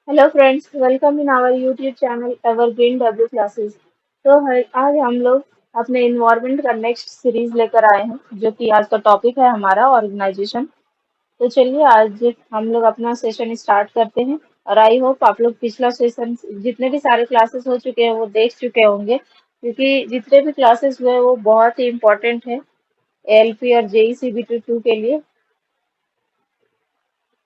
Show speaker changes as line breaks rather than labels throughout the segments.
Hello friends, welcome in our YouTube channel Evergreen W Classes. आज हम लोग अपने इन्वायरमेंट का नेक्स्ट सीरीज लेकर आए हैं, जो कि आज का टॉपिक है हमारा ऑर्गेनाइजेशन। तो चलिए आज हम लोग अपना सेशन स्टार्ट करते हैं। और आई होप आप लोग पिछला सेशन जितने भी सारे क्लासेस हो चुके हैं वो देख चुके होंगे, क्योंकि जितने भी क्लासेस हुए वो बहुत ही इम्पोर्टेंट है एलपी और जेई सीबीटी 2 के लिए।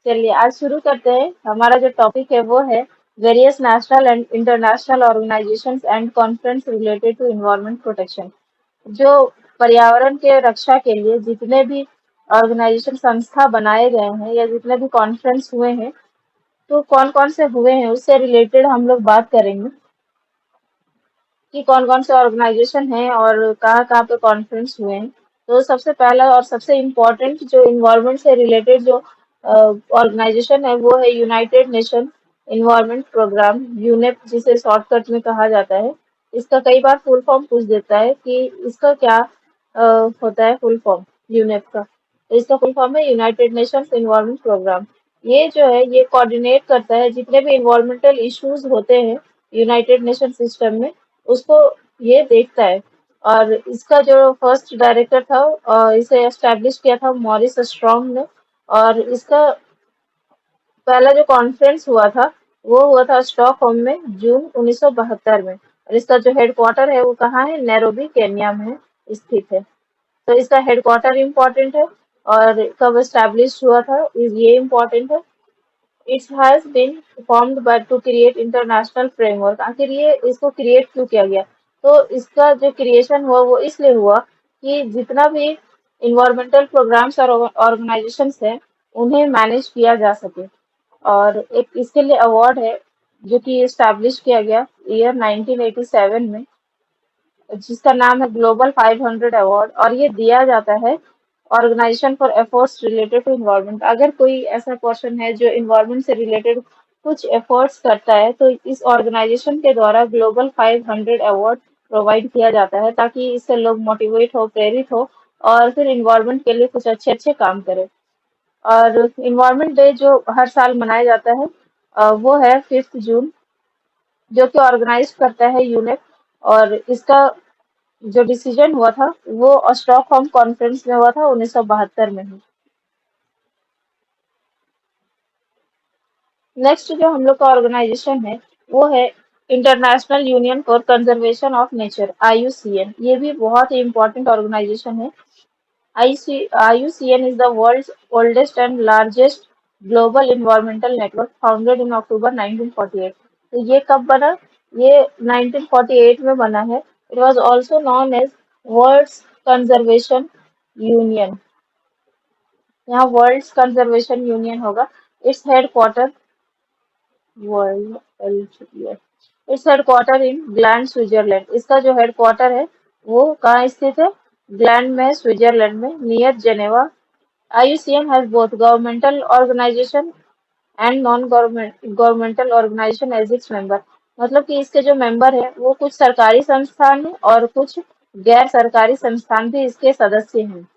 चलिए आज शुरू करते हैं। हमारा जो टॉपिक है वो है various national and international organisations and conference related to environment protection. जो पर्यावरण के रक्षा के लिए जितने भी ऑर्गेनाइजेशन संस्था बनाए गए हैं या जितने भी कॉन्फ्रेंस हुए हैं, तो कौन कौन से हुए हैं उससे रिलेटेड हम लोग बात करेंगे कि कौन कौन से ऑर्गेनाइजेशन हैं और कहाँ कहाँ पे कॉन्फ्रेंस हुए हैं। तो सबसे पहला और सबसे इम्पोर्टेंट जो इन्वायरमेंट से रिलेटेड जो ऑर्गेनाइजेशन है वो है United Nation Environment Programme, UNEP जिसे शॉर्टकट में कहा जाता है। इसका कई बार फुल फॉर्म पूछ देता है कि इसका क्या होता है फुल फॉर्म यूनेप का। तो इसका फुल फॉर्म है यूनाइटेड नेशंस इन्वायरमेंट प्रोग्राम। ये जो है ये कोऑर्डिनेट करता है जितने भी इन्वायरमेंटल इश्यूज होते हैं यूनाइटेड नेशन सिस्टम में, उसको ये देखता है। और इसका जो फर्स्ट डायरेक्टर था, इसे एस्टेब्लिश किया था मॉरिस स्ट्रॉन्ग ने। और इसका पहला जो कॉन्फ्रेंस हुआ था वो हुआ था स्टॉकहोम में जून 1972 में। और इसका जो हेडक्वार्टर है वो कहाँ है, नैरोबी केन्या में स्थित है। तो इसका हेडक्वार्टर इम्पोर्टेंट है और कब एस्टेब्लिश हुआ था ये इम्पोर्टेंट है। It has been formed but to create international framework. आखिर ये इसको क्रिएट क्यों किया गया? तो इसका जो क्रिएशन हुआ वो इसलिए हुआ कि जितना भी इन्वायरमेंटल प्रोग्राम्स और ऑर्गेनाइजेशंस हैं उन्हें मैनेज किया जा सके। और एक इसके लिए अवार्ड है जो कि एस्टैब्लिश किया गया ईयर 1987 में, जिसका नाम है ग्लोबल 500 अवार्ड। और ये दिया जाता है organisation for efforts related to environment. अगर कोई ऐसा पर्सन है जो इन्वायरमेंट से रिलेटेड कुछ एफर्ट्स करता है तो इस ऑर्गेनाइजेशन के द्वारा ग्लोबल 500 अवार्ड प्रोवाइड किया जाता है, ताकि इससे लोग मोटिवेट हो, प्रेरित हो और फिर इन्वायरमेंट के लिए कुछ अच्छे अच्छे काम करें। और इन्वायरमेंट डे जो हर साल मनाया जाता है वो है 5 जून, जो कि ऑर्गेनाइज करता है यूनेप। और इसका जो डिसीजन हुआ था वो स्टॉकहोम कॉन्फ्रेंस में हुआ था 1972 में ही। नेक्स्ट जो हम लोग का ऑर्गेनाइजेशन है वो है international union for conservation of nature, IUCN. ये भी बहुत ही इंपॉर्टेंट ऑर्गेनाइजेशन है। IUCN is the world's oldest and largest global environmental network, founded in October 1948। तो ये कब बना? ये 1948 में बना है। It was also known as World's Conservation Union। यहाँ वर्ल्ड्स कंजर्वेशन यूनियन होगा। Its headquarter world its headquarter in gland, Switzerland. इसका जो हेडक्वार्टर है वो कहाँ स्थित है? ग्लैंड में, स्विट्जरलैंड में, near Geneva. IUCN has both governmental organization and non governmental organisation as its member. मतलब कि इसके जो मेंबर है वो कुछ सरकारी संस्थान है और कुछ गैर सरकारी संस्थान भी इसके सदस्य हैं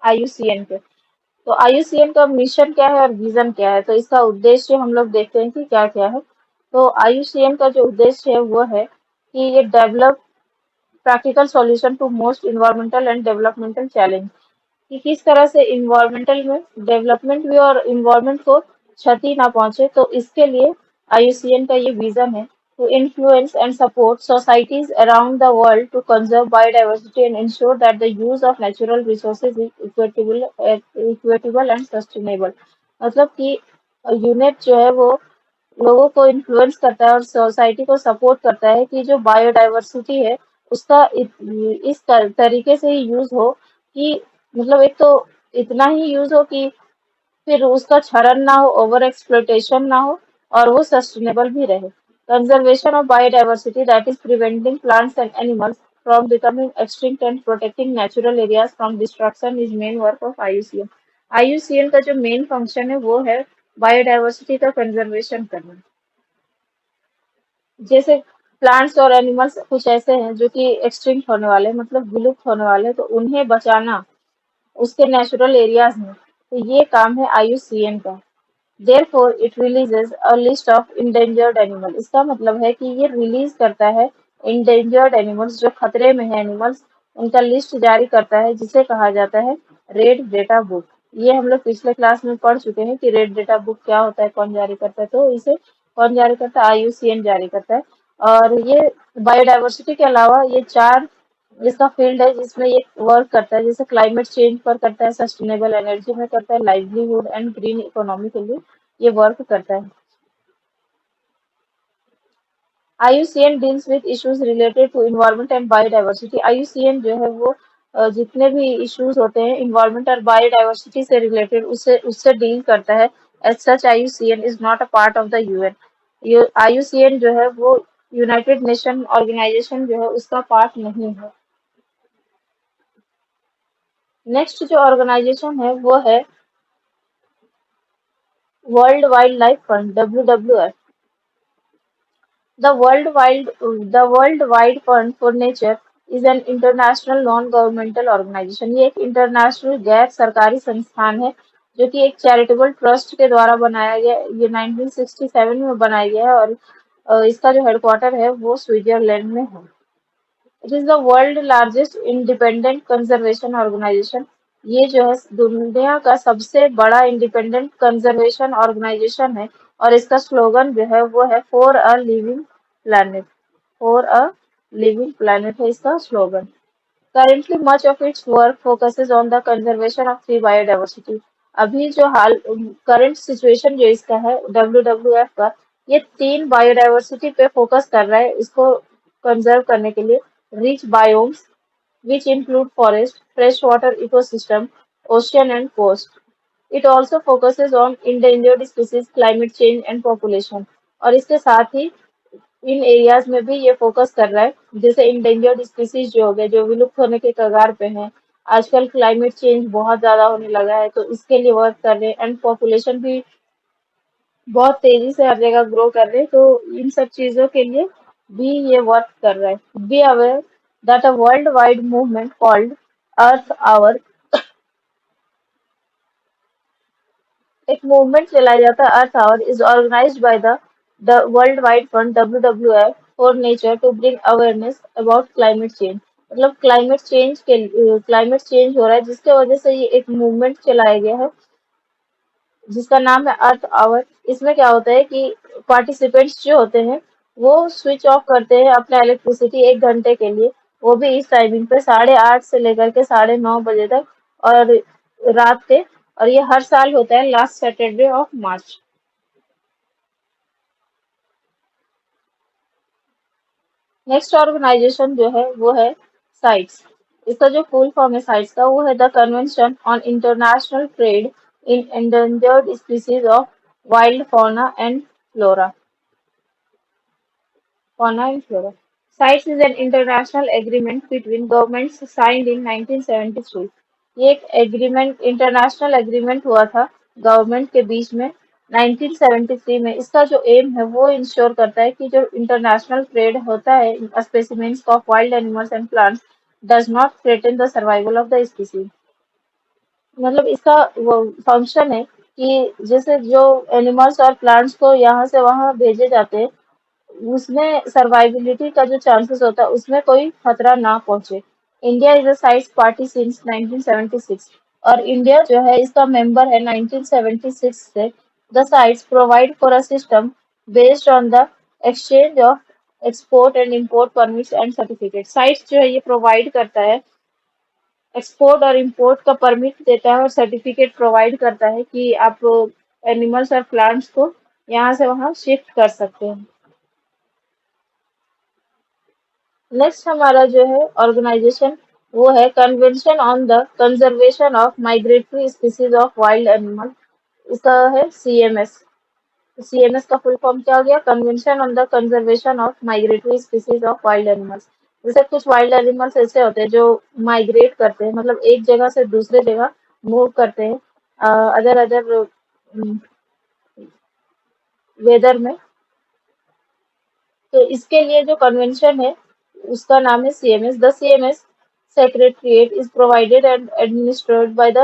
IUCN के। तो IUCN का मिशन क्या है और विजन क्या है? तो इसका उद्देश्य हम लोग देखते हैं कि क्या क्या है। तो IUCN का जो उद्देश्य है वो है कि ये develop practical solution to most environmental and developmental challenge, कि किस तरह से इन्वायरमेंटल में डेवलपमेंट भी और इन्वायरमेंट को क्षति ना पहुंचे। तो इसके लिए IUCN का ये विजन है to influence and support societies around the world to conserve biodiversity and ensure that the use of natural resources is equitable and sustainable। मतलब कि यूनेप जो है वो लोगों को इन्फ्लुएंस करता है और सोसाइटी को सपोर्ट करता है कि जो बायोडाइवर्सिटी है उसका इस तरीके से ही यूज हो कि मतलब एक तो इतना ही यूज हो कि फिर उसका क्षरण ना हो, ओवर एक्सप्लोइटेशन ना हो, और वो सस्टेनेबल भी रहे। Conservation of biodiversity, that is preventing plants and animals from becoming extinct and protecting natural areas from destruction is main work of IUCN। IUCN का जो मेन फंक्शन है वो है बायोडाइवर्सिटी का कंजर्वेशन करना। जैसे प्लांट्स और एनिमल्स कुछ ऐसे हैं जो कि एक्सटिंक्ट होने वाले हैं, मतलब विलुप्त होने वाले हैं, तो उन्हें बचाना उसके नेचुरल एरियाज में। तो ये काम है IUCN का। Therefore, it releases a list of endangered animals. इसका मतलब है कि ये रिलीज करता है endangered animals, जो खतरे में है एनिमल्स, उनका लिस्ट जारी करता है, जिसे कहा जाता है रेड डेटा बुक। ये हम लोग पिछले क्लास में पढ़ चुके हैं कि रेड डेटा बुक क्या होता है, कौन जारी करता है। तो इसे कौन जारी करता है? IUCN जारी करता है। और ये बायोडाइवर्सिटी के अलावा ये चार इसका फील्ड है जिसमें ये वर्क करता है, जैसे क्लाइमेट चेंज पर करता है, सस्टेनेबल एनर्जी में करता है, लाइवलीहुड एंड ग्रीन इकोनॉमी के लिए ये वर्क करता है। IUCN deals with issues related to environment and biodiversity. IUCN जो है वो जितने भी इश्यूज होते हैं इन्वायरमेंट और बायोडाइवर्सिटी से रिलेटेड, उससे उससे डील करता है। As such IUCN is not a part of the UN। ये IUCN जो है वो यूनाइटेड नेशन ऑर्गेनाइजेशन जो है उसका पार्ट नहीं है। नेक्स्ट जो ऑर्गेनाइजेशन है वो है world wild life fund, WWF। The World Wide Fund for Nature is an international non-governmental organization। ये एक इंटरनेशनल गैर सरकारी संस्थान है जो कि एक चैरिटेबल ट्रस्ट के द्वारा बनाया गया। ये 1967 में बनाया गया है और इसका जो हेडक्वार्टर है वो स्विट्जरलैंड में है। It is the world largest independent conservation organisation. ये जो है दुनिया का सबसे बड़ा इंडिपेंडेंट कंजर्वेशन ऑर्गेनाइजेशन है और इसका स्लोगन जो है वो है for a living planet. For a living planet है इसका slogan. Currently, much of its work focuses on the conservation of tree biodiversity। अभी जो हाल करंट सिचुएशन जो इसका है WWF का, ये तीन बायोडाइवर्सिटी पे फोकस कर रहा है इसको कंजर्व करने के लिए। Rich biomes which include forest, freshwater ecosystem, ocean and coast। It also focuses on endangered species, climate change and population। और इसके साथ ही इन एरियाज में भी ये फोकस कर रहा है, जैसे इंडेंजर्ड स्पीसीज जो हो गए, जो विलुप्त होने के कगार पे हैं। आजकल क्लाइमेट चेंज बहुत ज्यादा होने लगा है तो इसके लिए वर्क कर रहे हैं, एंड पॉपुलेशन भी बहुत तेजी से हर जगह ग्रो कर रहे हैं, तो इन सब चीजों के लिए भी ये वर्क कर रहा है। Be aware that a worldwide movement called earth hour, एक मूवमेंट चलाया जाता है earth hour, is organised by the world wide fund WWF for nature to bring awareness about climate change. मतलब क्लाइमेट चेंज हो रहा है जिसके वजह से ये एक मूवमेंट चलाया गया है जिसका नाम है अर्थ आवर। इसमें क्या होता है कि पार्टिसिपेंट्स जो होते हैं वो स्विच ऑफ करते हैं अपना इलेक्ट्रिसिटी 1 घंटे के लिए, वो भी इस टाइमिंग पे 8:30 से लेकर के 9:30 बजे तक, और रात के। और ये हर साल होता है last Saturday of March. Next organisation जो है वो है साइट्स। इसका जो फुल फॉर्म है साइट्स का वो है the convention on international trade in endangered species of wild fauna and flora। CITES is an international agreement between governments signed in 1973। ये एक एग्रीमेंट, इंटरनेशनल एग्रीमेंट हुआ था गवर्नमेंट के बीच में 1973 में। इसका जो एम है वो इंश्योर करता है कि जो इंटरनेशनल ट्रेड होता है specimens of wild animals and plants does not threaten the survival of the species. मतलब इसका वो फंक्शन है कि जैसे जो एनिमल्स और प्लांट्स को यहाँ से वहाँ भेजे जाते हैं, उसमें सर्वाइविलिटी का जो चांसेस होता है उसमें कोई खतरा ना पहुंचे। India is a sites party since 1976 और इंडिया जो है इसका मेंबर है 1976 से। The sites provide for a system based on the exchange of export and import permits and certificate. Sites जो है ये प्रोवाइड करता है एक्सपोर्ट और इंपोर्ट का परमिट देता है और सर्टिफिकेट प्रोवाइड करता है कि आप एनिमल्स और प्लांट्स को यहाँ से वहाँ शिफ्ट कर सकते हैं। नेक्स्ट हमारा जो है ऑर्गेनाइजेशन वो है convention on the conservation of migratory species of wild animal. इसका है CMS। CMS का फुल फॉर्म क्या हो गया? Convention on the conservation of migratory species of wild animals. जैसे कुछ वाइल्ड एनिमल्स ऐसे होते हैं जो माइग्रेट करते हैं, मतलब एक जगह से दूसरे जगह मूव करते हैं अदर अदर वेदर में। तो इसके लिए जो कन्वेंशन है उसका नाम है CMS। द CMS secretariat is provided and administered by the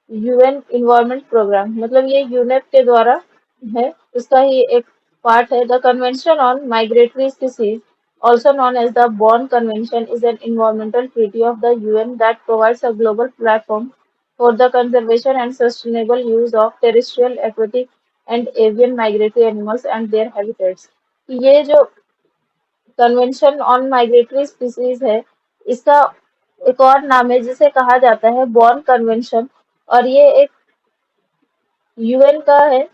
UN Environment Programme, मतलब ये यूनेप के द्वारा है, उसका ही एक पार्ट है। The convention on migratory species, also known as the Bonn Convention, is an environmental treaty of the UN that provides a global platform for the conservation and sustainable use of terrestrial, aquatic, and avian migratory animals and their habitats। ये जो convention on migratory species है, इसका एक और नाम है जिसे कहा जाता है बॉर्न कन्वेंशन, और ये एक यूएन का है,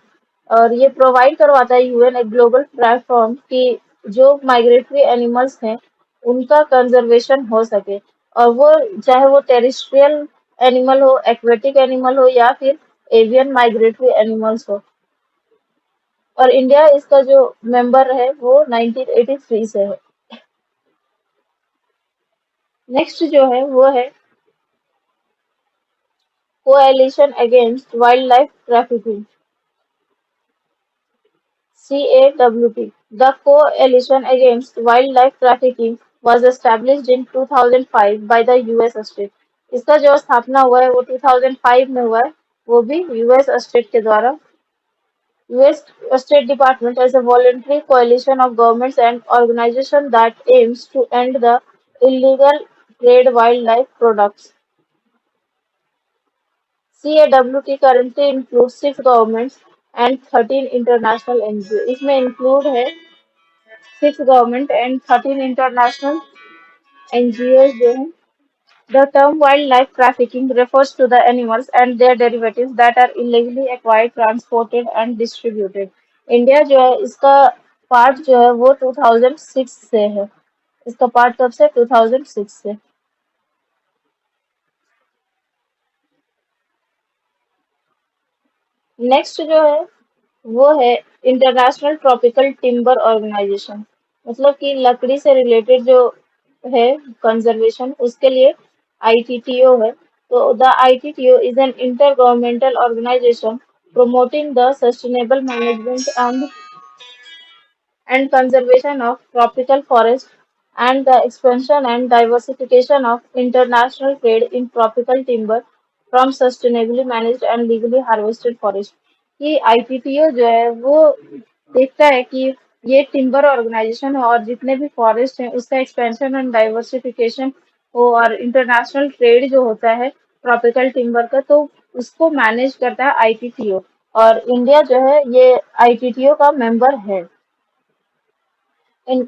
और ये प्रोवाइड करवाता है यूएन एक ग्लोबल प्लेटफॉर्म कि जो माइग्रेटरी एनिमल्स हैं उनका कंजर्वेशन हो सके, और वो चाहे वो टेरिस्ट्रियल एनिमल हो, एक्वेटिक एनिमल हो, या फिर एवियन माइग्रेटरी एनिमल्स हो। और इंडिया इसका जो मेंबर है वो 1983 से है। नेक्स्ट जो है वो है coalition against wild life trafficking, CAWT. The Coalition Against Wildlife Trafficking was established in 2005 by the US state। इसका जो स्थापना हुआ है वो 2005 में हुआ है, वो भी यूएस स्टेट के द्वारा। US State Department as a voluntary coalition of governments and organizations that aims to end the illegal trade wildlife products। CAWT currently includes 6 governments and 13 international NGO। इसमें इंक्लूड है 6 government and 13 international NGOs जो हैं। The term wildlife trafficking refers to the animals and their derivatives that are illegally acquired, transported and distributed। India जो है इसका part जो है वो 2006 से है। इसका पार्ट कब से? 2006 से। नेक्स्ट जो है वो है इंटरनेशनल ट्रॉपिकल टिम्बर ऑर्गेनाइजेशन, मतलब कि लकड़ी से रिलेटेड जो है कंजर्वेशन, उसके लिए आईटीटीओ है। तो the ITTO is an intergovernmental organisation promoting the sustainable management and conservation of tropical forests and the expansion and diversification of international trade in tropical timber from sustainably managed and legally harvested forest। कि आईटीटीओ जो है वो देखता है कि ये timber organisation है और जितने भी फॉरेस्ट हैं उसका एक्सपेंशन एंड डाइवर्सिफिकेशन हो, और इंटरनेशनल ट्रेड जो होता है ट्रॉपिकल टिम्बर का, तो उसको मैनेज करता है आईटीटीओ। और इंडिया जो है ये आईटीटीओ का मेंबर है।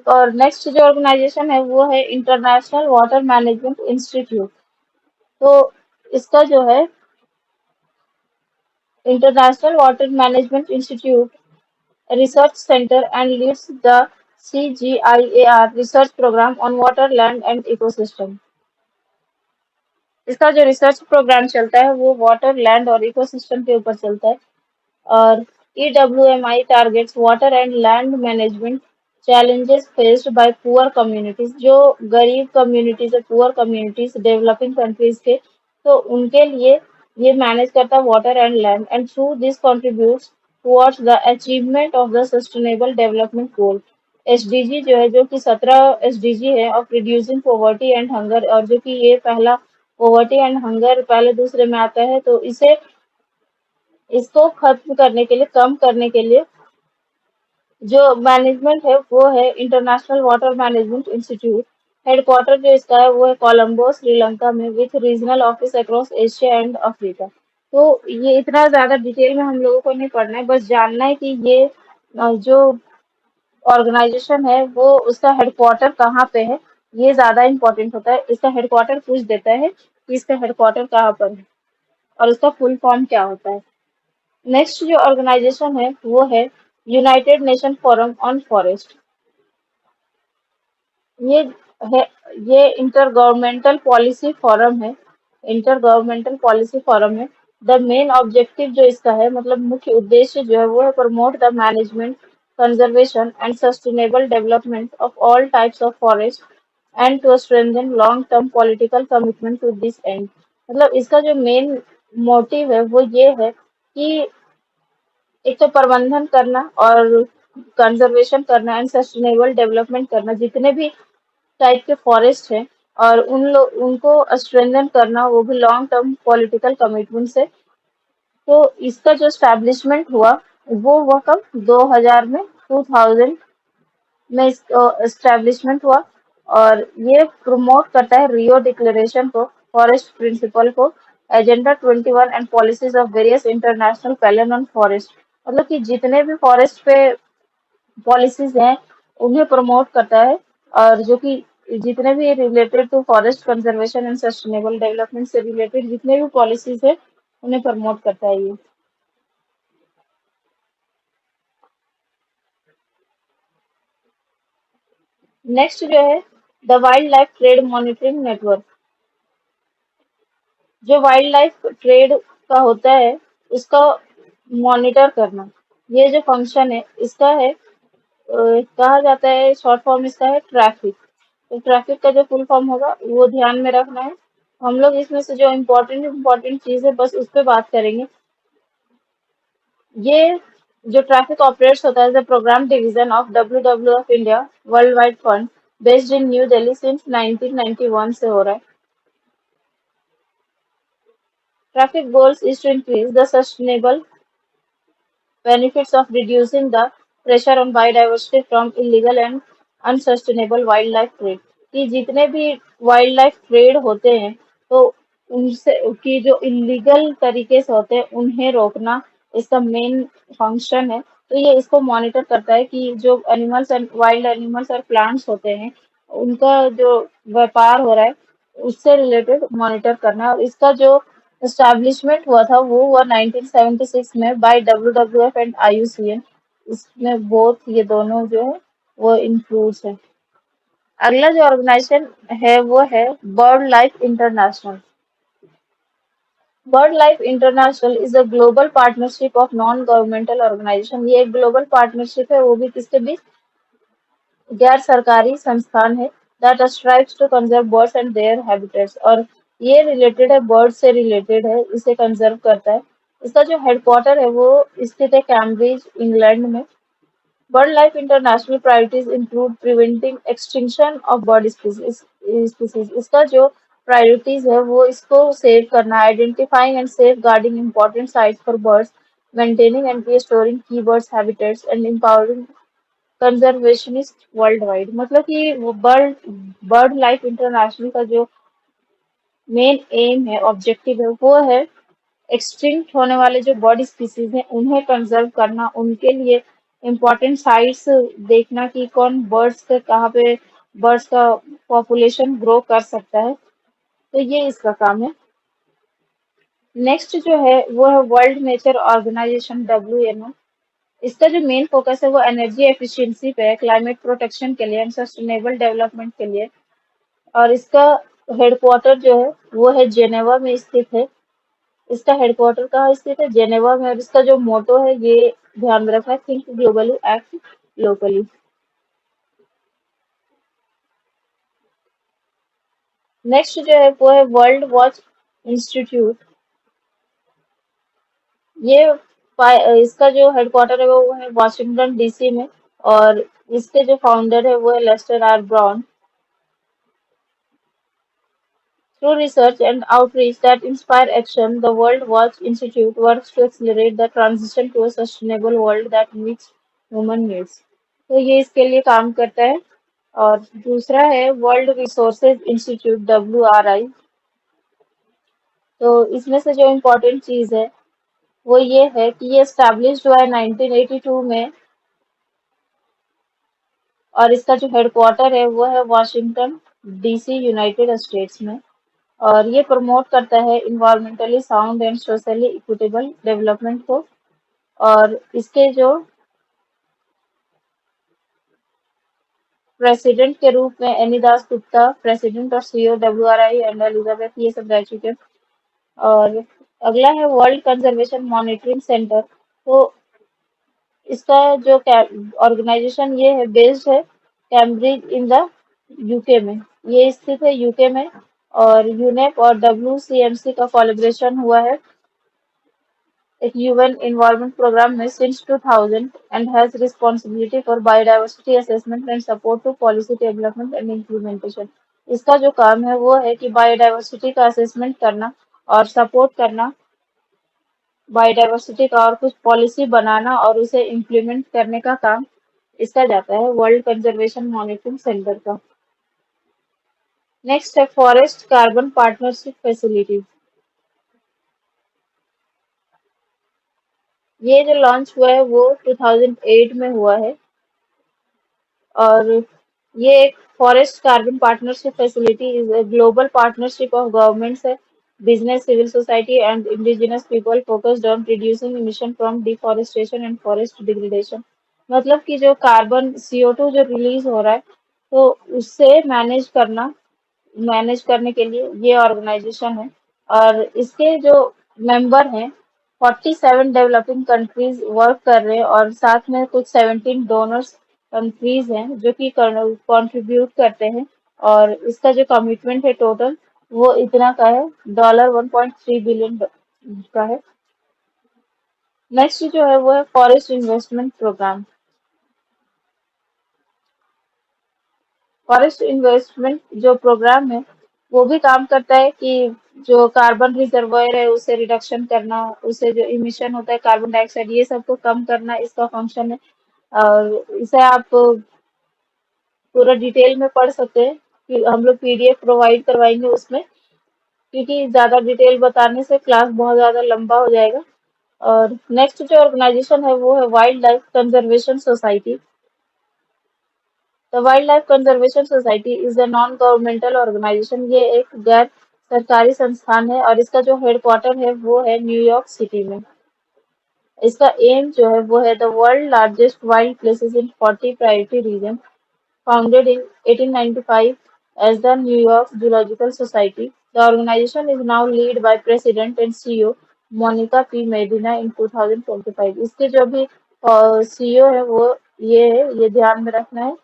और नेक्स्ट जो ऑर्गेनाइजेशन है वो है इंटरनेशनल वाटर मैनेजमेंट इंस्टीट्यूट। तो इसका जो है International Water Management Institute research centre and leads the CGIAR research programme on water, land and ecosystem. इसका जो रिसर्च प्रोग्राम चलता है वो वाटर, लैंड और इकोसिस्टम के ऊपर चलता है। और EWMI targets water and land management challenges faced by poor communities। जो गरीब कम्युनिटीज है, पुअर कम्युनिटीज डेवलपिंग कंट्रीज के, तो उनके लिए ये मैनेज करता है water and land, and through this contributes towards the achievement of the sustainable development goal. SDG जो है, जो कि 17 एसडीजी है of reducing poverty and hunger, और जो कि ये पहला पॉवर्टी एंड हंगर पहले दूसरे में आता है, तो इसे इसको खत्म करने के लिए, कम करने के लिए जो मैनेजमेंट है वो है International Water Management institute. Headquarter जो इसका है वो है कोलंबो, श्रीलंका में, with regional office across Asia and Africa. तो ये इतना ज्यादा डिटेल में हम लोगों को नहीं पढ़ना है, बस जानना है कि ये जो ऑर्गेनाइजेशन है वो उसका हेडक्वार्टर कहाँ पे है, ये ज्यादा इंपॉर्टेंट होता है। इसका हेडक्वार्टर पूछ देता है कि इसका हेडक्वार्टर कहाँ पर है और उसका फुल फॉर्म क्या होता है। नेक्स्ट जो ऑर्गेनाइजेशन है वो है United nation forum on forest. ये है ये इंटर गवर्नमेंटल पॉलिसी फोरम है। इंटर गवर्नमेंटल पॉलिसी फोरम है। द मेन ऑब्जेक्टिव जो इसका है, मतलब मुख्य उद्देश्य जो है वो है promote the management, conservation and sustainable development of all types of forest and to strengthen long term political commitment to this end. मतलब इसका जो मेन मोटिव है वो ये है कि एक तो प्रबंधन करना और कंजर्वेशन करना एंड सस्टेनेबल डेवलपमेंट करना, जितने भी टाइप के फॉरेस्ट हैं, और उनको स्ट्रेंथन करना, वो भी लॉन्ग टर्म पॉलिटिकल कमिटमेंट से। तो इसका जो स्टैब्लिशमेंट हुआ वो हुआ कब 2000 में, 2000 में एस्टेब्लिशमेंट हुआ। और ये प्रमोट करता है रियो डिक्लेरेशन को, फॉरेस्ट प्रिंसिपल को, agenda 21 and policies of various international पैलन ऑन फॉरेस्ट। मतलब कि जितने भी फॉरेस्ट पे पॉलिसीज हैं उन्हें प्रमोट करता है, और जो कि जितने भी related to forest conservation and sustainable development से रिलेटेड जितने भी पॉलिसीज है उन्हें प्रमोट करता है ये। नेक्स्ट जो है the wild life trade monitoring network. जो वाइल्ड लाइफ ट्रेड का होता है उसका मॉनिटर करना, ये जो फंक्शन है इसका है, कहा जाता है, शॉर्ट फॉर्म इसका है ट्रैफिक। तो ट्रैफिक का जो फुल फॉर्म होगा वो ध्यान में रखना है। हम लोग इसमें से जो इम्पोर्टेंट इम्पोर्टेंट चीज है बस उस पर बात करेंगे। ये जो ट्रैफिक ऑपरेट्स होता है, programme division of WWF India World wide Fund, based in New Delhi since 1991 से हो रहा है। Traffic goals is to increase the sustainable benefits of reducing the pressure on biodiversity from illegal and unsustainable wildlife trade। कि जितने भी wild life trade होते हैं तो उनसे कि जो इलीगल तरीके से होते हैं उन्हें रोकना इसका मेन फंक्शन है। तो ये इसको मॉनिटर करता है कि जो एनिमल्स एंड वाइल्ड एनिमल्स और प्लांट्स होते हैं उनका जो व्यापार हो रहा है उससे रिलेटेड मॉनिटर करना है। और इसका जो एस्टैब्लिशमेंट हुआ था वो हुआ 1976 में बाय WWF एंड IUCN। इसमें बोथ ये दोनों जो है वो इंक्लूड्स है। अगला जो ऑर्गेनाइजेशन है वो है Bird life International. Bird life International is a global partnership of non governmental organisation. ये एक ग्लोबल पार्टनरशिप है, वो भी किसके बीच, गैर सरकारी संस्थान है, that strives to conserve birds and their habitats. और ये रिलेटेड है, बर्ड से रिलेटेड है, इसे कंजर्व करता है। इसका जो हेडक्वार्टर है वो स्थित है कैम्ब्रिज इंग्लैंड में। Bird life international priorities include preventing extinction of bird species. इसका जो प्रायोरिटीज है वो इसको सेव करना, identifying and safeguarding important sites for birds, maintaining and restoring key birds habitats and empowering conservationist worldwide. मतलब कि वो bird bird life international का जो मेन एम है, ऑब्जेक्टिव है, वो है एक्सटिंक्ट होने वाले जो बर्ड स्पीसीज हैं उन्हें कंजर्व करना, उनके लिए इम्पोर्टेंट साइट्स देखना कि कौन बर्ड्स के कहाँ पे बर्ड्स का पॉपुलेशन ग्रो कर सकता है। तो ये इसका काम है। नेक्स्ट जो है वो है वर्ल्ड नेचर ऑर्गेनाइजेशन WNO। इसका जो मेन फोकस है वो एनर्जी एफिशिएंसी पे है, क्लाइमेट प्रोटेक्शन के लिए एंड सस्टेनेबल डेवलपमेंट के लिए। और इसका हेडक्वार्टर जो है वो है जेनेवा में स्थित है। इसका हेडक्वार्टर कहाँ स्थित है, जेनेवा में। और इसका जो मोटो है ये ध्यान में रखना है, think globally act locally. Next जो है वो है वर्ल्ड वॉच इंस्टीट्यूट। ये इसका जो हेडक्वार्टर है वो है वॉशिंगटन DC में। और इसके जो फाउंडर है वो है Lester R Brown. Through research and outreach that inspire action, the World Watch Institute works to accelerate the transition to a sustainable world that meets human needs। तो ये इसके लिए काम करता है। और दूसरा है वर्ल्ड रिसोर्सेज इंस्टीट्यूट WRI। तो इसमें से जो इम्पोर्टेंट चीज है वो ये है कि ये एस्टैब्लिश हुआ है 1982 में। और इसका जो हेडक्वार्टर है वो है वॉशिंगटन DC यूनाइटेड स्टेट्स में। और ये प्रमोट करता है environmentally sound and socially equitable development को। और इसके जो प्रेसिडेंट के रूप में एनी दास गुप्ता, प्रेसिडेंट और CEO WRI, एंड एलिजाबेथ, ये सब रह चुके हैं। और अगला है वर्ल्ड कंजर्वेशन मॉनिटरिंग सेंटर। तो इसका जो ऑर्गेनाइजेशन ये है बेस्ड है कैम्ब्रिज इन द UK में, ये स्थित है UK में। और यूनेप और WCMC का कोलैबोरेशन हुआ है एक UN एनवायरनमेंट प्रोग्राम में since 2000 and has responsibility for biodiversity assessment and support to policy development and implementation. इसका जो काम है वो है कि बायोडायवर्सिटी का असेसमेंट करना और सपोर्ट करना बायोडायवर्सिटी का और कुछ पॉलिसी बनाना और उसे इम्प्लीमेंट करने का काम इसका जाता है वर्ल्ड कंजर्वेशन मॉनिटरिंग सेंटर का। नेक्स्ट है फॉरेस्ट कार्बन पार्टनरशिप फैसिलिटीज। ये जो लॉन्च हुआ है वो 2008 में हुआ है और ये एक forest carbon partnership facility is a global partnership of governments, business, civil society and indigenous people focused on reducing emission from deforestation and forest degradation। मतलब कि जो कार्बन CO2 जो रिलीज हो रहा है तो उससे मैनेज करने के लिए ये ऑर्गेनाइजेशन है और इसके जो मेंबर हैं 47 डेवलपिंग कंट्रीज वर्क कर रहे हैं और साथ में कुछ 17 डोनर्स कंट्रीज हैं जो कि कंट्रीब्यूट करते हैं और इसका जो कमिटमेंट है टोटल वो इतना का है $1.3 बिलियन का है। नेक्स्ट जो है वो है forest investment programme. Forest investment जो प्रोग्राम है वो भी काम करता है कि जो कार्बन रिजर्वायर है उसे रिडक्शन करना, उसे जो इमिशन होता है कार्बन डाइऑक्साइड ये सबको कम करना इसका फंक्शन है। और इसे आप पूरा डिटेल में पढ़ सकते हैं कि हम लोग PDF प्रोवाइड करवाएंगे उसमें, क्योंकि ज्यादा डिटेल बताने से क्लास बहुत ज्यादा लंबा हो जाएगा। और नेक्स्ट जो ऑर्गेनाइजेशन है वो है Wildlife Conservation Society. The Wildlife Conservation Society is a non governmental organisation. ये एक गैर सरकारी संस्थान है और इसका जो हेडक्वार्टर है वो है न्यूयॉर्क सिटी में। इसका एम जो है वो है the world largest wild places in 40 priority region. Founded in 1895 as the New York Zoological Society, the organization is now led by President and CEO Monica P. Medina in 2025। इसके जो भी CEO है वो ये है, ये ध्यान में रखना है।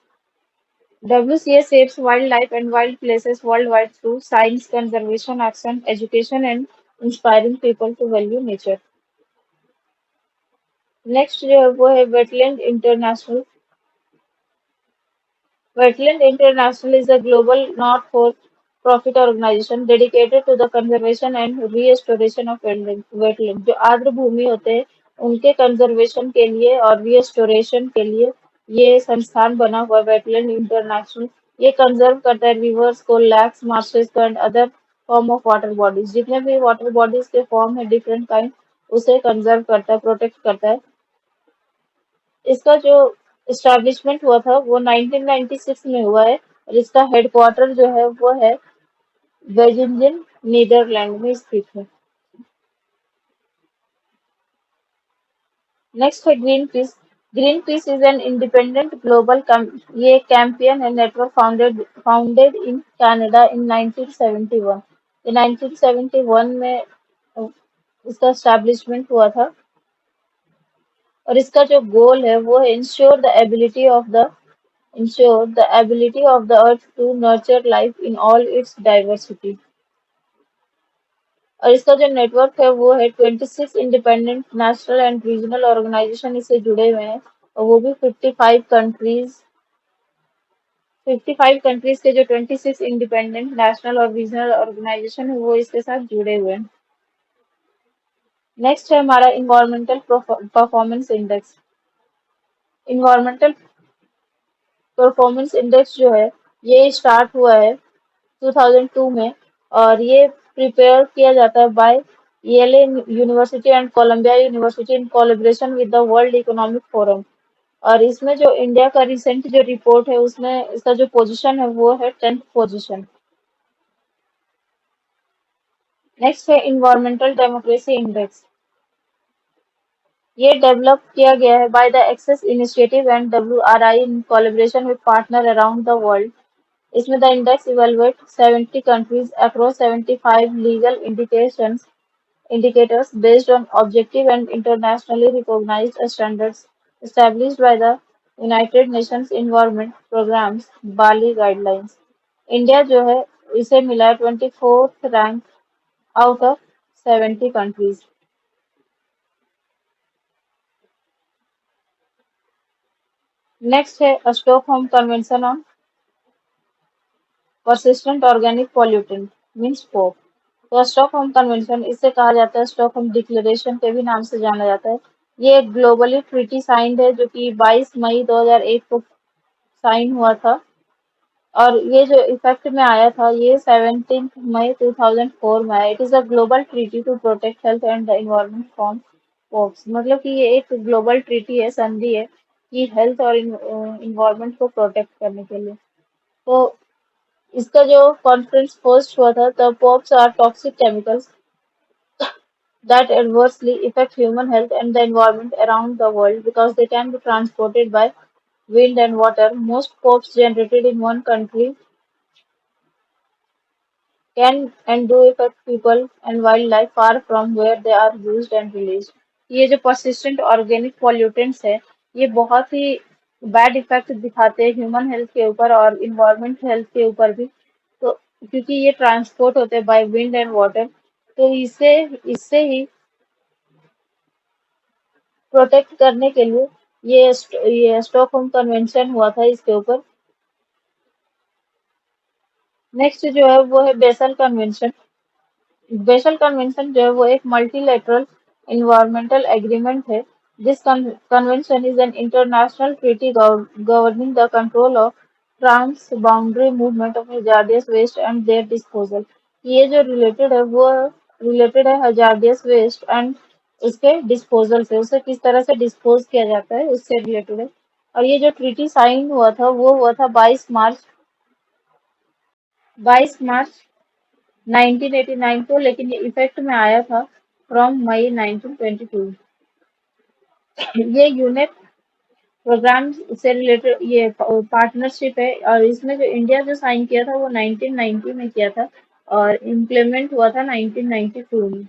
WCA saves wildlife and wild places worldwide through science, conservation action, education, and inspiring people to value nature। Next जो है वो है wetland international. Wetland International is a global not-for-profit organization dedicated to the conservation and restoration of wetland। जो आर्द्र भूमि होते हैं उनके conservation के लिए और रिस्टोरेशन के लिए ये संस्थान बना हुआ वेटलैंड इंटरनेशनल। ये कंजर्व करता है रिवर्स को, लैक्स, मार्शेस को and other form of water bodies. जितने भी वाटर बॉडीज के फॉर्म है डिफरेंट काइंड उसे कंजर्व करता है, प्रोटेक्ट करता है। इसका जो एस्टैब्लिशमेंट हुआ था वो 1996 में हुआ है और इसका हेडक्वार्टर जो है वो है वेजिंगन, नीदरलैंड में स्थित है। नेक्स्ट है green peas. Green peas is an independent global ये कैंपियन है नेटवर्क फाउंडेड इन कनाडा इन 1971। ये 1971 में इसका एस्टैब्लिशमेंट हुआ था और इसका जो गोल है वो है ensure the ability of the earth to nurture life in all its diversity। और इसका जो नेटवर्क है वो है 26 independent national and regional organisation इससे जुड़े हुए हैं और वो भी 55 कंट्रीज के जो 26 इंडिपेंडेंट नेशनल और रीजनल ऑर्गेनाइजेशन है वो इसके साथ जुड़े हुए हैं। नेक्स्ट है हमारा environmental performance index. Environmental performance index जो है ये स्टार्ट हुआ है 2002 में और ये प्रिपेयर किया जाता है बाय येले university and Colombia university in collaboration with the world economic forum. और इसमें जो इंडिया का रिसेंट जो रिपोर्ट है उसमें इसका जो पोजीशन है वो है 10th पोजीशन। नेक्स्ट है इन्वायरमेंटल डेमोक्रेसी इंडेक्स। ये डेवलप किया गया है by the access initiative and WRI in collaboration with partner around the world. इसमें the index evaluate 70 countries across 75 legal indicators based on objective and internationally recognized standards established by the United Nations Environment Programme's Bali Guidelines। India जो है इसे मिला 24th rank out of 70 countries. Next है Stockholm convention on persistent organic pollutant means POP। तो Stockholm convention इसे कहा जाता है, स्टॉकहोम डिक्लेरेशन के भी नाम से जाना जाता है। ये एक ग्लोबली ट्रीटी साइंड है जो कि 22 मई 2001 को साइन हुआ था, और ये जो इफेक्ट में आया था ये 17 मई 2004 में आया। It is a global treaty to protect health and the environment from POPs, मतलब कि ये एक ग्लोबल ट्रीटी है, संधि है कि हेल्थ और इन्वायरमेंट को प्रोटेक्ट करने के लिए। तो इसका जो कॉन्फ्रेंस होस्ट हुआ था, the POPs are toxic chemicals that adversely affect human health and the environment around the world because they can be transported by wind and water. Most crops generated in one country can and do affect people and wildlife far from where they are used and released. ये जो persistent organic pollutants है, ये बहुत ही bad effect दिखाते हैं human health के ऊपर और इन्वायरमेंट हेल्थ के ऊपर भी। तो क्योंकि ये ट्रांसपोर्ट होते हैं बाय विंड एंड वाटर, तो इससे इससे ही प्रोटेक्ट करने के लिए ये स्टॉकहोम कन्वेंशन हुआ था इसके ऊपर। नेक्स्ट जो है वो है बेसल कन्वेंशन। बेसल कन्वेंशन जो है वो एक मल्टीलेटरल इन्वायरमेंटल एग्रीमेंट है। This convention is an international treaty governing the control of transboundary movement of hazardous waste and their disposal. ये जो रिलेटेड है वो रिलेटेड है हजार्डियस वेस्ट एंड उसके डिस्पोजल से, उसे किस तरह से डिस्पोज किया जाता है उससे रिलेटेड है। और ये जो ट्रीटी साइन हुआ था वो हुआ था 22 मार्च 1989 को, लेकिन ये इफेक्ट में आया था फ्रॉम मई 1922। ये यूनेप प्रोग्राम से रिलेटेड ये पार्टनरशिप है, और इसमें जो इंडिया जो साइन किया था वो 1990 में किया था और इम्प्लीमेंट हुआ था 1992 में।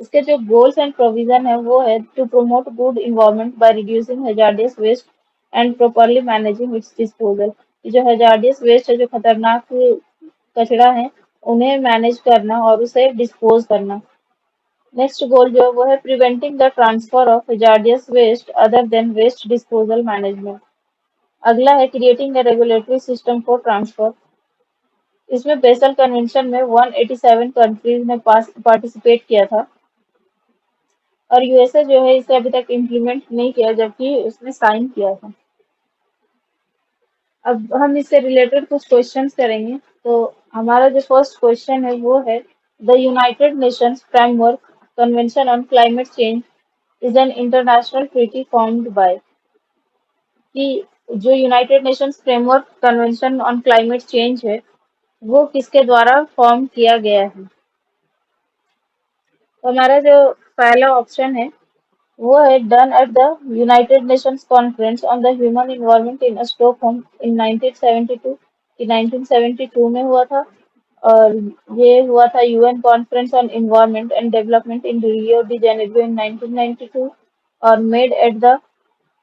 इसके जो गोल्स एंड प्रोविजन है वो है to promote good environment by reducing hazardous waste and properly managing its disposal. जो हजार्डियस वेस्ट है, जो खतरनाक कचरा है, उन्हें मैनेज करना और उसे डिस्पोज करना। नेक्स्ट गोल जो है वो है preventing the transfer of hazardous waste other than waste disposal management. अगला है creating a regulatory system for transfer. इसमें बेसल कन्वेंशन में 187 कंट्रीज ने पार्टिसिपेट किया था, और यूएसए जो है इसे अभी तक इम्प्लीमेंट नहीं किया जबकि उसने साइन किया था। अब हम इससे रिलेटेड कुछ क्वेश्चंस करेंगे। तो हमारा जो फर्स्ट क्वेश्चन है वो है the united Nations framework convention on climate change is an international treaty formed by, कि जो United Nations framework convention on climate change है वो किसके द्वारा फॉर्म किया गया है। तो हमारा जो पहला ऑप्शन है वो है done at the united Nations conference on the human environment in Stockholm in 1972, कि 1972 में हुआ था। और ये हुआ था UN conference on environment and development in Rio de Janeiro in 1992, और made at the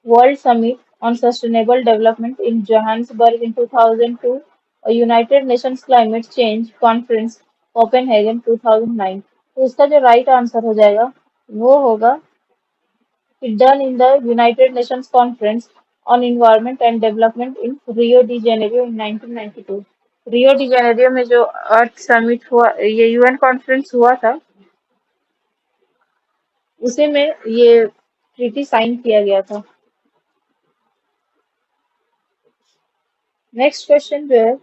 world summit on sustainable development in Johannesburg in 2002, और united nations climate change conference Copenhagen 2009। तो इसका जो राइट आंसर हो जाएगा वो होगा done in the United Nations Conference on Environment and Development in Rio de Janeiro in 1992। Rio de Janeiro में जो अर्थ समिट हुआ, ये यूएन कॉन्फ्रेंस हुआ था, उसी में ये ट्रीटी साइन किया गया था। नेक्स्ट क्वेश्चन जो है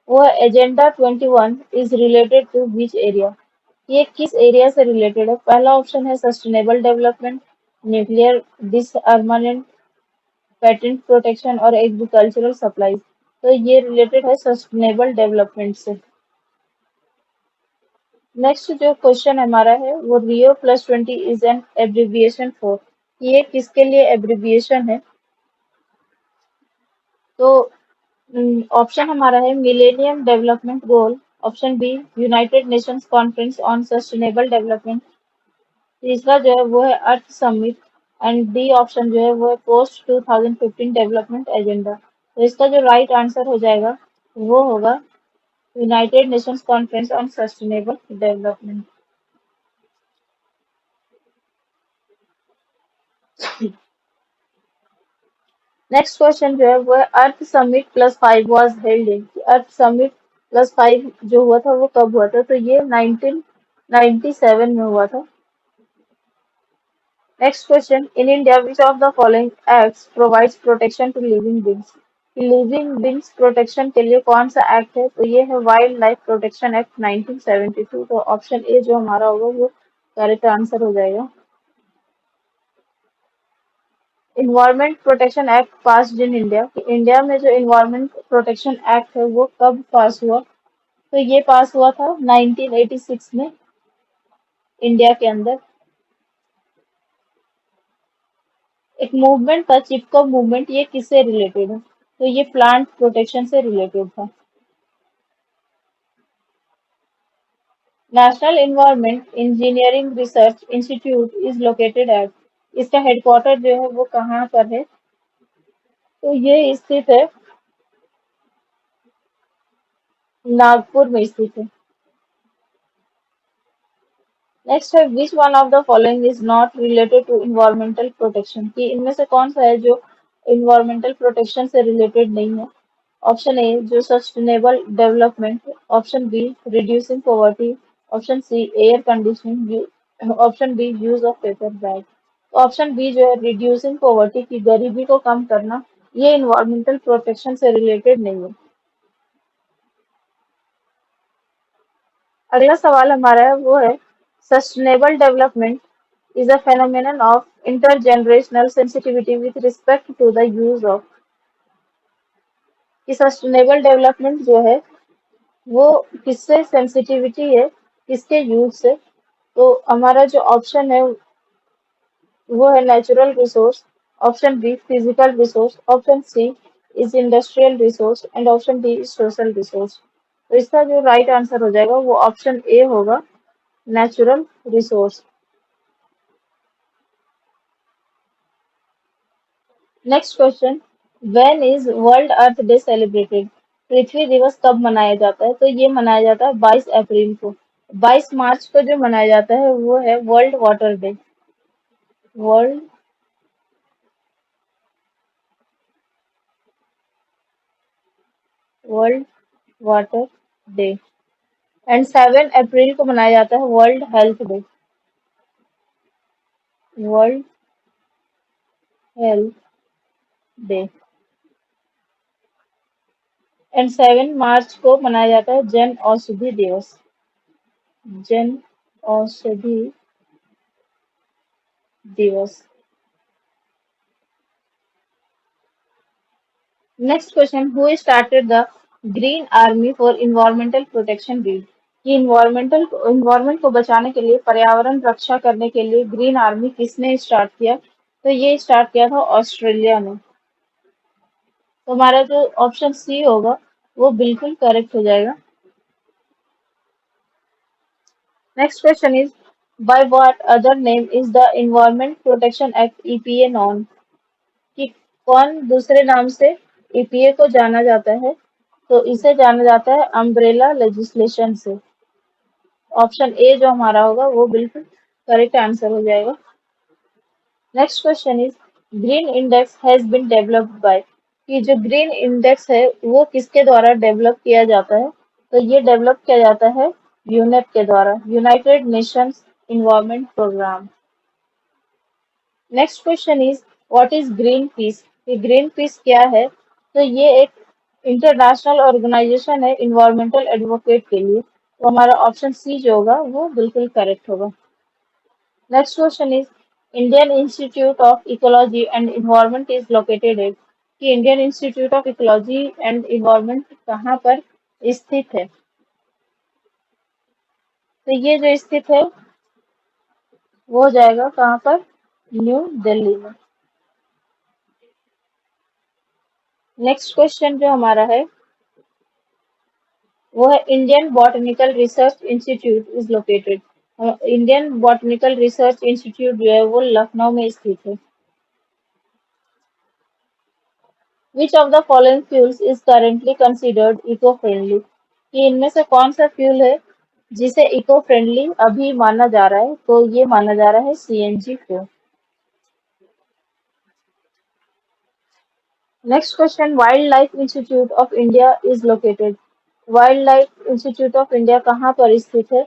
वो agenda 21 is related to which area. ये किस एरिया से रिलेटेड है। पहला ऑप्शन है sustainable development, nuclear disarmament, patent protection और एग्रीकल्चरल सप्लाईज। तो ये रिलेटेड है सस्टेनेबल डेवलपमेंट से। नेक्स्ट जो क्वेश्चन हमारा है वो रियो+20 इज एन एब्रिविएशन फॉर, ये किसके लिए एब्रिविएशन है। तो ऑप्शन हमारा है millennium development goal, option B United Nations conference on sustainable development, तीसरा जो है वो है earth summit, and D option जो है वो है पोस्ट 2015 डेवलपमेंट एजेंडा। तो इसका जो राइट आंसर हो जाएगा वो होगा united Nations conference on sustainable development. Next question जो है वो है earth summit +5 was held in. Earth summit +5 जो हुआ था वो कब हुआ था? तो ये 1997 में हुआ था। Next question, in India which of the following acts provides protection to living beings? Living beings protection के लिए कौन सा एक्ट है? तो ये है वाइल्ड लाइफ प्रोटेक्शन एक्ट 1972। तो ऑप्शन ए जो हमारा होगा वो करेक्ट आंसर हो जाएगा। Environment protection act pass in India, India में जो इन्वायरमेंट प्रोटेक्शन एक्ट है वो कब पास हुआ? तो ये पास हुआ था 1986 में इंडिया के अंदर। एक मूवमेंट था चिपको मूवमेंट, ये किससे रिलेटेड है? तो ये प्लांट प्रोटेक्शन से रिलेटेड था। National environment engineering research Institute is located eight, इसका हेडक्वार्टर जो है वो कहाँ पर है? तो ये स्थित है नागपुर में स्थित है। नेक्स्ट है which one of the following is not related to environmental protection, कि इनमें से कौन सा है जो इन्वायरमेंटल प्रोटेक्शन से रिलेटेड नहीं है? ऑप्शन ए जो sustainable development, option B reducing poverty, option C air conditioning, option B use of paper bag. Option B जो है रिड्यूसिंग पॉवर्टी की गरीबी को कम करना, ये इन्वायरमेंटल प्रोटेक्शन से रिलेटेड नहीं है। अगला सवाल हमारा है वो है sustainable development is a phenomenon of intergenerational sensitivity with respect to the use of, कि सस्टेनेबल डेवलपमेंट जो है वो किससे सेंसिटिविटी है, किसके यूज से? तो हमारा जो ऑप्शन है वो है natural resource, option B physical resource, option C is industrial resource and option D is social resource. तो इसका जो राइट आंसर हो जाएगा वो ऑप्शन ए होगा, natural resource. Next question, when is world earth day celebrated? पृथ्वी दिवस कब मनाया जाता है? तो ये मनाया जाता है 22 अप्रैल को। 22 मार्च को जो मनाया जाता है वो है world water day. World world water day. And 7 अप्रैल को मनाया जाता है world health day. World health day. And 7 मार्च को मनाया जाता है जन औषधि दिवस। जन औषधि दिवस। Next question, who started the green army for environmental protection bill? कि इन्वायरमेंट को बचाने के लिए, पर्यावरण रक्षा करने के लिए ग्रीन आर्मी किसने स्टार्ट किया? तो ये स्टार्ट किया था ऑस्ट्रेलिया ने। तो हमारा जो ऑप्शन सी होगा वो बिल्कुल करेक्ट हो जाएगा। Next question is by what other name is the environment protection act EPA non? कि कौन दूसरे नाम से ईपीए को जाना जाता है? तो इसे जाना जाता है अम्ब्रेला लेजिस्लेशन से। ऑप्शन ए जो हमारा होगा वो बिल्कुल करेक्ट आंसर हो जाएगा। Next question is green index has been developed by, कि जो ग्रीन इंडेक्स है वो किसके द्वारा डेवलप किया जाता है? तो ये डेवलप किया जाता है यूनेप के द्वारा, United Nations Environment Programme. Next question is what is Greenpeace? ये ग्रीन पीस क्या है? तो ये एक इंटरनेशनल ऑर्गेनाइजेशन है इन्वायरमेंटल एडवोकेट के लिए। तो हमारा ऑप्शन सी जो होगा वो बिल्कुल करेक्ट होगा। Next question is Indian institute of ecology and environment is located at, कि Indian institute of ecology and environment कहाँ पर स्थित है? तो ये जो स्थित है वो हो जाएगा कहाँ पर? न्यू दिल्ली में। नेक्स्ट क्वेश्चन जो हमारा है वो है Indian Botanical Research Institute is located. Indian Botanical Research Institute जो है वो लखनऊ में स्थित है। Which of the following fuels is currently considered eco friendly? कि इनमें से कौन सा फ्यूल है जिसे इको फ्रेंडली अभी माना जा रहा है? तो ये माना जा रहा है CNG fuel. Next question, wild life institute of India is located, wild life institute of India कहाँ पर स्थित है?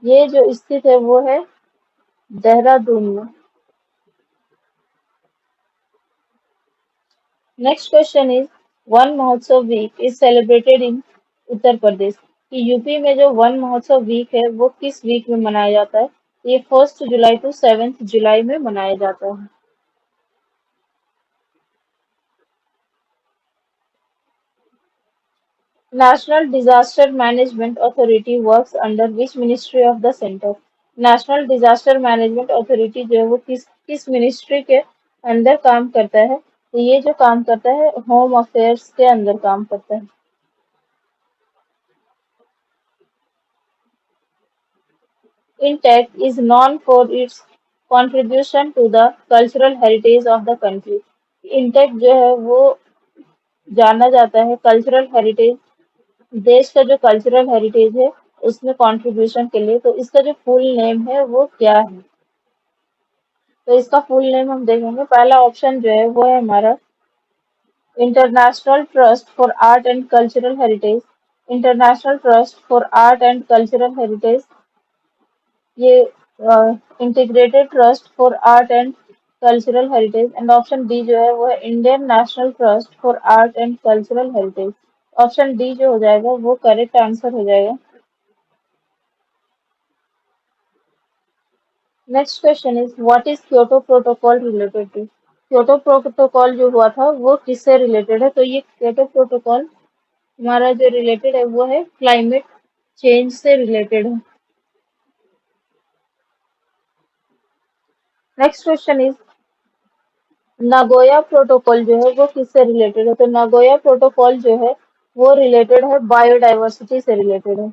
ये जो स्थित है वो है देहरादून में। नेक्स्ट क्वेश्चन इज वन महोत्सव week is celebrated in Uttar Pradesh. कि यूपी में जो वन महोत्सव वीक है वो किस वीक में मनाया जाता है? ये 1 जुलाई टू 7 जुलाई में मनाया जाता है। National disaster management authority works under which ministry of the centre? National disaster management authority जो है वो किस किस मिनिस्ट्री के अंदर काम करता है? तो ये जो काम करता है होम अफेयर्स के अंदर काम करता है। Intech is known for its contribution to the cultural heritage of the country. Intake जो है वो जाना जाता है कल्चरल हेरिटेज, देश का जो कल्चरल हेरिटेज है उसमें कंट्रीब्यूशन के लिए। तो इसका जो फुल नेम है वो क्या है? तो इसका फुल नेम हम देखेंगे। पहला ऑप्शन जो है वो है हमारा international trust for art and cultural heritage. International trust for art and cultural heritage, ये integrated trust for art and cultural heritage. And option D जो है वो है Indian national trust for art and cultural heritage. Option D जो हो जाएगा वो correct answer हो जाएगा। Next question is what is Kyoto protocol related to? Kyoto protocol जो हुआ था वो किससे रिलेटेड है? तो ये क्योटो प्रोटोकॉल हमारा जो रिलेटेड है वो है क्लाइमेट चेंज से रिलेटेड है। Next question is Nagoya protocol जो है वो किससे रिलेटेड है? तो नागोया प्रोटोकॉल जो है वो रिलेटेड है बायोडायवर्सिटी से रिलेटेड है।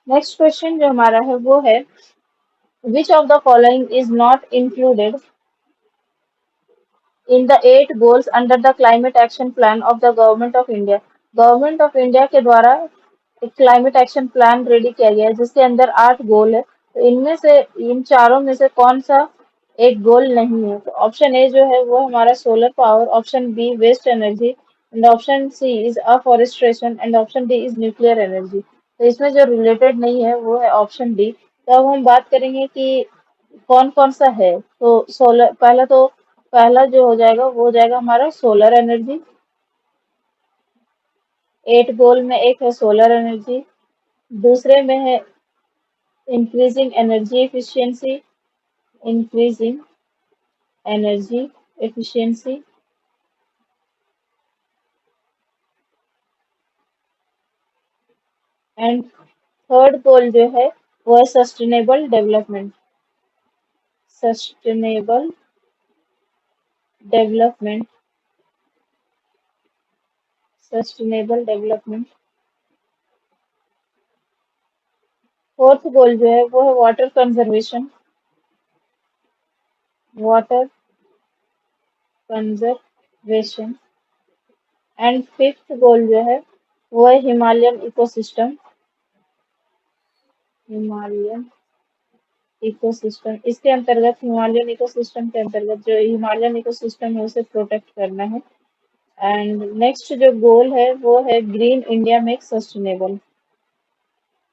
नेक्स्ट क्वेश्चन जो हमारा है वो है which of the following is not included in the 8 goals under the climate action plan of the government of India? Government of India के द्वारा एक क्लाइमेट एक्शन प्लान रेडी किया गया है जिसके अंदर 8 गोल है। तो इनमें से इन चारों में से कौन सा एक गोल नहीं है? तो ऑप्शन ए जो है वो हमारा solar power, option B waste energy, and option C is afforestation, and option D is nuclear energy. तो इसमें जो रिलेटेड नहीं है वो है ऑप्शन डी। तो अब हम बात करेंगे कि कौन कौन सा है। तो सोलर पहला जो हो जाएगा वो हो जाएगा हमारा सोलर एनर्जी। 8 गोल में एक है सोलर एनर्जी। दूसरे में है increasing energy efficiency, increasing energy efficiency. And third goal जो है वो है sustainable development, sustainable development, sustainable development. Fourth goal जो है वो है water conservation, water conservation. And fifth goal जो है वो है हिमालयन इकोसिस्टम, हिमालयन इकोसिस्टम। इसके अंतर्गत हिमालयन इकोसिस्टम के अंतर्गत जो हिमालयन इकोसिस्टम है उसे प्रोटेक्ट करना है। एंड नेक्स्ट जो गोल है वो है green India make sustainable,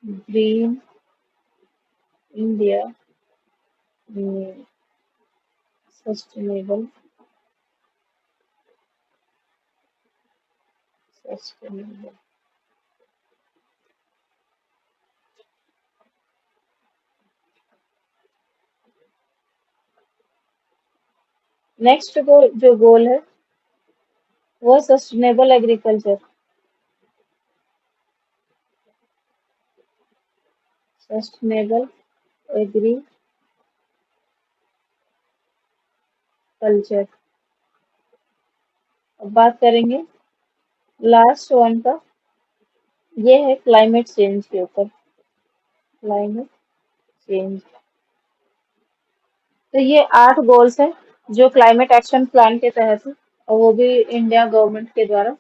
green India make sustainable, sustainable. Next जो गोल है वो सस्टेनेबल एग्रीकल्चर, सस्टेनेबल एग्रीकल्चर। अब बात करेंगे लास्ट वन का, ये है क्लाइमेट चेंज के ऊपर, क्लाइमेट चेंज। तो ये 8 गोल्स हैं जो क्लाइमेट एक्शन प्लान के तहत है और वो भी इंडिया गवर्नमेंट के द्वारा।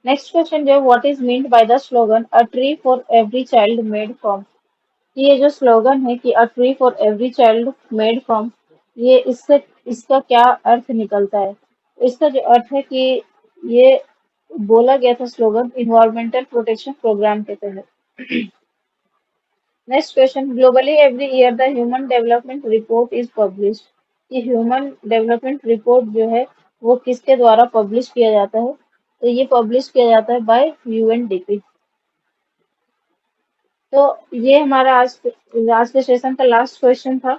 नेक्स्ट क्वेश्चन जो है what is meant by the slogan a tree for every child made from? ये जो स्लोगन है कि a tree for every child made from, ये इससे इसका क्या अर्थ निकलता है? इसका जो अर्थ है कि ये बोला गया था स्लोगन इन्वायरमेंटल प्रोटेक्शन प्रोग्राम के तहत। Next question, globally every year the human development report is published. ये ह्यूमन डेवलपमेंट रिपोर्ट जो है वो किसके द्वारा पब्लिश किया जाता है? तो ये पब्लिश किया जाता है बाय यूएनडीपी। तो ये हमारा आज के सेशन का लास्ट क्वेश्चन था।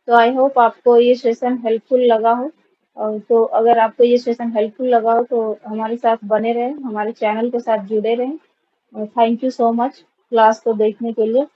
तो आई होप आपको ये सेशन हेल्पफुल लगा हो। और तो अगर आपको ये सेशन हेल्पफुल लगा हो तो हमारे साथ बने रहें, हमारे चैनल के साथ जुड़े रहें। Thank you so much class को देखने के लिए।